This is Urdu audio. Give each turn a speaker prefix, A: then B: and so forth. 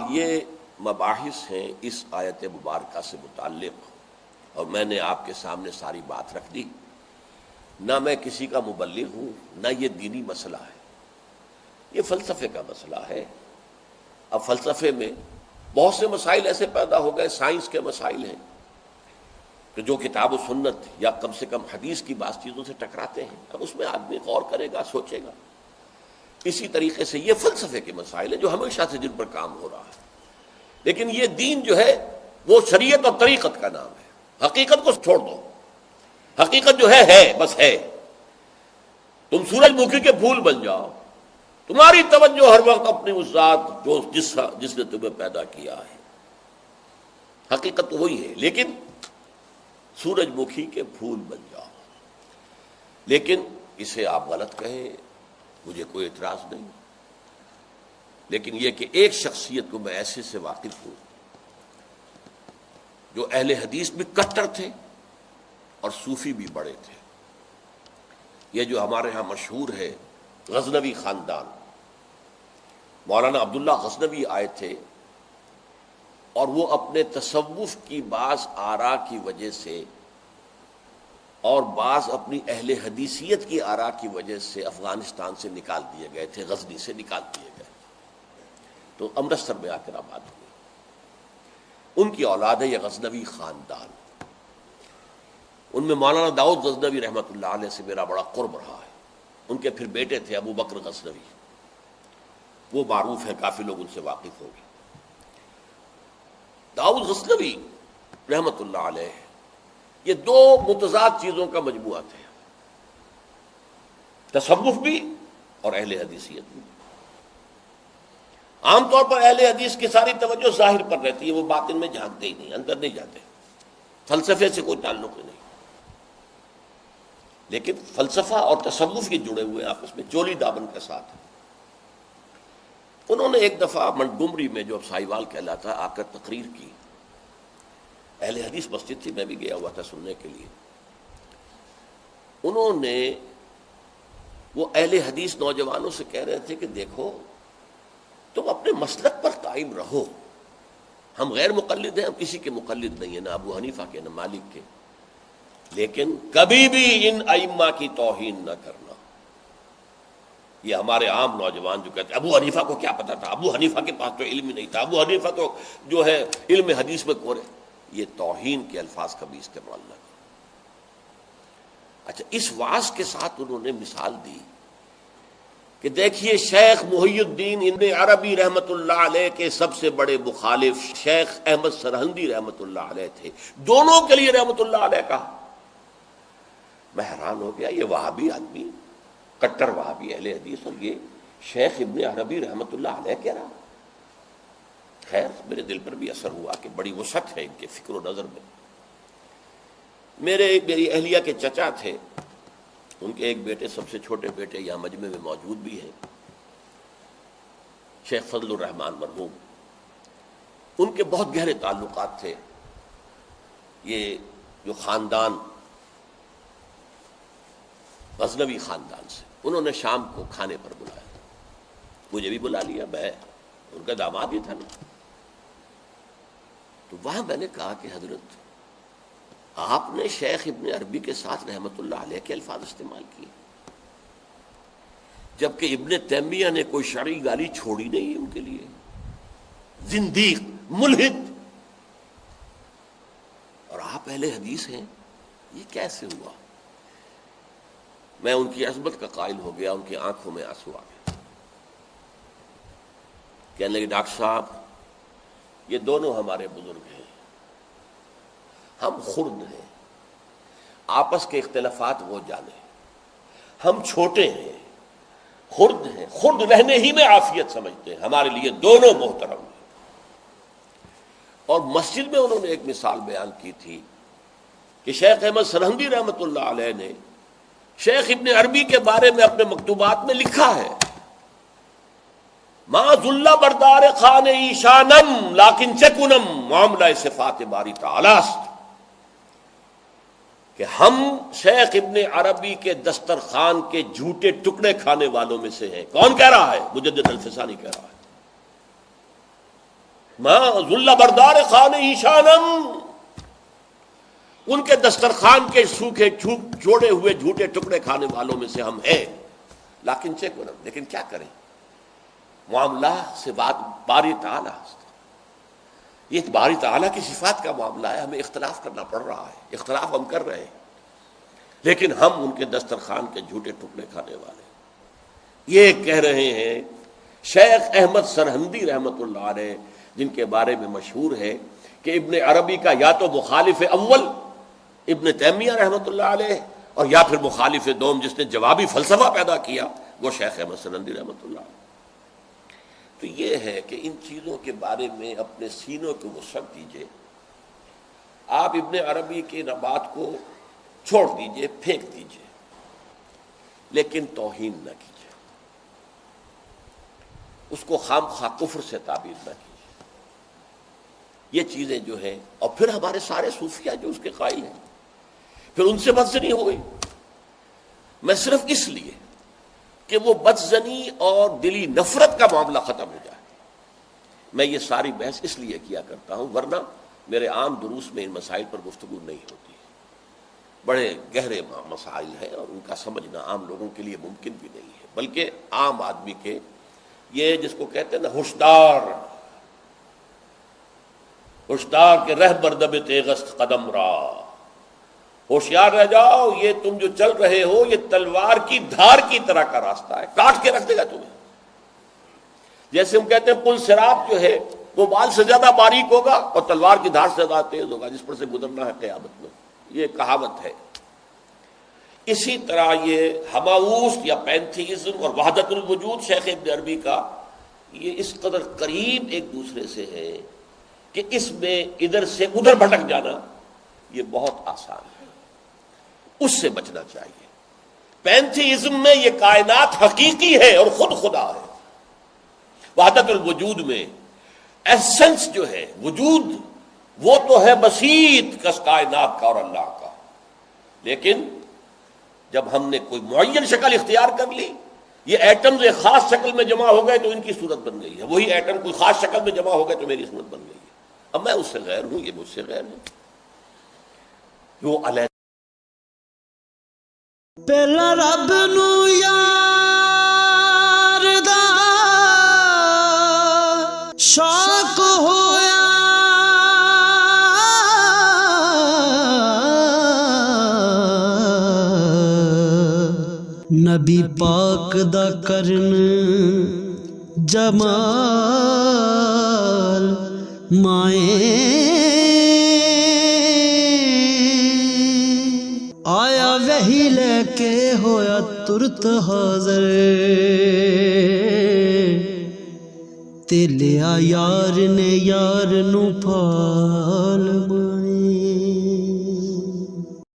A: یہ مباحث ہیں اس آیت مبارکہ سے متعلق، اور میں نے آپ کے سامنے ساری بات رکھ دی۔ نہ میں کسی کا مبلغ ہوں، نہ یہ دینی مسئلہ ہے، یہ فلسفے کا مسئلہ ہے۔ اب فلسفے میں بہت سے مسائل ایسے پیدا ہو گئے، سائنس کے مسائل ہیں کہ جو کتاب و سنت یا کم سے کم حدیث کی بعض چیزوں سے ٹکراتے ہیں۔ اب اس میں آدمی غور کرے گا، سوچے گا۔ اسی طریقے سے یہ فلسفے کے مسائل ہیں جو ہمیشہ سے جن پر کام ہو رہا ہے، لیکن یہ دین جو ہے وہ شریعت اور طریقت کا نام ہے۔ حقیقت کو چھوڑ دو، حقیقت جو ہے بس ہے۔ تم سورج مکھی کے پھول بن جاؤ، تمہاری توجہ ہر وقت اپنی اس ذات جس نے تمہیں پیدا کیا ہے۔ حقیقت تو وہی ہے، لیکن سورج مکھی کے پھول بن جاؤ۔ لیکن اسے آپ غلط کہیں، مجھے کوئی اعتراض نہیں، لیکن یہ کہ ایک شخصیت کو میں ایسے سے واقف ہوں جو اہل حدیث بھی کٹر تھے اور صوفی بھی بڑے تھے۔ یہ جو ہمارے ہاں مشہور ہے غزنوی خاندان، مولانا عبداللہ غزنوی آئے تھے اور وہ اپنے تصوف کی بعض آراء کی وجہ سے اور بعض اپنی اہل حدیثیت کی آراء کی وجہ سے افغانستان سے نکال دیے گئے تھے، غزنی سے نکال دیے گئے، تو امرتسر میں آ کر آباد ہوئے۔ ان کی اولاد ہے یہ غزنوی خاندان۔ ان میں مولانا داؤد غزنوی رحمۃ اللہ علیہ سے میرا بڑا قرب رہا ہے۔ ان کے پھر بیٹے تھے ابو بکر غزنوی، وہ معروف ہے، کافی لوگ ان سے واقف ہوں گے۔ داؤد غزنوی رحمۃ اللہ علیہ یہ دو متضاد چیزوں کا مجموعہ تھے، تصوف بھی اور اہل حدیثیت بھی۔ عام طور پر اہل حدیث کی ساری توجہ ظاہر پر رہتی ہے، وہ باطن میں جھانکتے ہی نہیں، اندر نہیں جاتے، فلسفے سے کوئی تعلق ہی نہیں۔ لیکن فلسفہ اور تصوف یہ جڑے ہوئے آپس میں چولی دامن کے ساتھ۔ انہوں نے ایک دفعہ منٹگمری میں، جو اب سائیوال کہلاتا ہے، آ کر تقریر کی۔ اہل حدیث مسجد تھی، میں بھی گیا ہوا تھا سننے کے لیے۔ انہوں نے وہ اہل حدیث نوجوانوں سے کہہ رہے تھے کہ دیکھو تم اپنے مسلک پر قائم رہو، ہم غیر مقلد ہیں، ہم کسی کے مقلد نہیں ہیں، نہ ابو حنیفہ کے نہ مالک کے، لیکن کبھی بھی ان ائمہ کی توہین نہ کرنا۔ یہ ہمارے عام نوجوان جو کہتے ہیں ابو حنیفہ کو کیا پتا تھا، ابو حنیفہ کے پاس تو علم ہی نہیں تھا، ابو حنیفہ تو جو ہے علم حدیث میں کورے، یہ توہین کے الفاظ کبھی استعمال نہ کرو۔ اچھا، اس واعظ کے ساتھ انہوں نے مثال دی کہ دیکھیے شیخ محی الدین ابن عربی رحمۃ اللہ علیہ کے سب سے بڑے مخالف شیخ احمد سرہندی رحمۃ اللہ علیہ تھے، دونوں کے لیے رحمۃ اللہ علیہ کہا۔ میں حیران ہو گیا، یہ وہابی آدمی، کٹر وہابی اہل حدیث، اور یہ شیخ ابن عربی رحمۃ اللہ علیہ کہہ رہا۔ خیر، میرے دل پر بھی اثر ہوا کہ بڑی وسعت ہے ان کے فکر و نظر میں۔ میری اہلیہ کے چچا تھے، ان کے ایک بیٹے، سب سے چھوٹے بیٹے یہاں مجمع میں موجود بھی ہیں، شیخ فضل الرحمان مرحوم۔ ان کے بہت گہرے تعلقات تھے یہ جو خاندان غزنوی خاندان سے۔ انہوں نے شام کو کھانے پر بلایا، مجھے بھی بلا لیا، میں ان کا داماد ہی تھا نا۔ تو وہاں میں نے کہا کہ حضرت آپ نے شیخ ابن عربی کے ساتھ رحمت اللہ علیہ کے الفاظ استعمال کیے، جبکہ ابن تیمیہ نے کوئی شرعی گالی چھوڑی نہیں ان کے لیے۔ زندیق، ملحد، اور آپ اہل حدیث ہیں، یہ کیسے ہوا؟ میں ان کی عظمت کا قائل ہو گیا، ان کی آنکھوں میں آنسو آ گئے۔ کہنے لگے ڈاکٹر صاحب یہ دونوں ہمارے بزرگ ہیں، ہم خرد ہیں، آپس کے اختلافات وہ جانے، ہم چھوٹے ہیں، خرد ہیں، خرد رہنے ہی میں عافیت سمجھتے ہیں، ہمارے لیے دونوں محترم ہیں۔ اور مسجد میں انہوں نے ایک مثال بیان کی تھی کہ شیخ احمد سرہندی رحمۃ اللہ علیہ نے شیخ ابن عربی کے بارے میں اپنے مکتوبات میں لکھا ہے، ما ذل بردار خان ایشانم لیکن چکنم معاملہ صفات باری تعالی است، کہ ہم شیخ ابن عربی کے دسترخوان کے جھوٹے ٹکڑے کھانے والوں میں سے ہیں۔ کون کہہ رہا ہے؟ مجدد الفسانی کہہ رہا ہے۔ ماں ذل بردار خان ایشانم، ان کے دسترخوان کے سوکھے جوڑے ہوئے جھوٹے ٹکڑے کھانے والوں میں سے ہم ہیں، لیکن کیا کریں، معاملہ سے بات باری تعالیٰ، یہ باری تعالیٰ کی صفات کا معاملہ ہے، ہمیں اختلاف کرنا پڑ رہا ہے، اختلاف ہم کر رہے ہیں، لیکن ہم ان کے دسترخوان کے جھوٹے ٹکڑے کھانے والے۔ یہ کہہ رہے ہیں شیخ احمد سرہندی رحمۃ اللہ علیہ، جن کے بارے میں مشہور ہے کہ ابن عربی کا یا تو مخالف اول ابن تیمیہ رحمۃ اللہ علیہ، اور یا پھر مخالف دوم جس نے جوابی فلسفہ پیدا کیا وہ شیخ احمد سرہندی رحمۃ اللہ علیہ۔ تو یہ ہے کہ ان چیزوں کے بارے میں اپنے سینوں کو وسعت دیجیے، آپ ابن عربی کی بات کو چھوڑ دیجیے، پھینک دیجیے، لیکن توہین نہ کیجیے، اس کو خام خواہ کفر سے تعبیر نہ کیجیے۔ یہ چیزیں جو ہیں، اور پھر ہمارے سارے صوفیہ جو اس کے قائل ہیں، پھر ان سے بدزنی ہو گئی، میں صرف اس لیے کہ وہ بدزنی اور دلی نفرت کا معاملہ ختم ہو جائے، میں یہ ساری بحث اس لیے کیا کرتا ہوں، ورنہ میرے عام دروس میں ان مسائل پر گفتگو نہیں ہوتی، بڑے گہرے مسائل ہیں اور ان کا سمجھنا عام لوگوں کے لیے ممکن بھی نہیں ہے، بلکہ عام آدمی کے، یہ جس کو کہتے ہیں نا ہوشدار کے رہ بردب تیغست قدم را، ہوشیار رہ جاؤ، یہ تم جو چل رہے ہو یہ تلوار کی دھار کی طرح کا راستہ ہے، کاٹ کے رکھ دے گا تمہیں۔ جیسے ہم کہتے ہیں پل صراط جو ہے وہ بال سے زیادہ باریک ہوگا اور تلوار کی دھار سے زیادہ تیز ہوگا، جس پر سے گزرنا ہے قیامت میں، یہ کہاوت ہے۔ اسی طرح یہ ہماؤس یا پینتھیزم اور وحدت الوجود شیخ ابن عربی کا، یہ اس قدر قریب ایک دوسرے سے ہے کہ اس میں ادھر سے ادھر بھٹک جانا یہ بہت آسان ہے، اس سے بچنا چاہیے۔ پینتھیزم میں یہ کائنات حقیقی ہے اور خود خدا ہے، وحدت الوجود میں ایسنس جو ہے وجود وہ تو ہے بسیط کس کائنات کا اور اللہ کا، لیکن جب ہم نے کوئی معین شکل اختیار کر لی، یہ ایٹمز ایک خاص شکل میں جمع ہو گئے تو ان کی صورت بن گئی ہے، وہی ایٹم کوئی خاص شکل میں جمع ہو گئے تو میری صورت بن گئی ہے، اب میں اس سے غیر ہوں، یہ مجھ سے غیر ہے، وہ علیہ
B: پہلا رب نو یار دا شوق ہویا، نبی پاک دا کرن جمال مائیں آیا وہی لے کے ہویا ترت حاضر، تے لیا یار نے یار نو پھال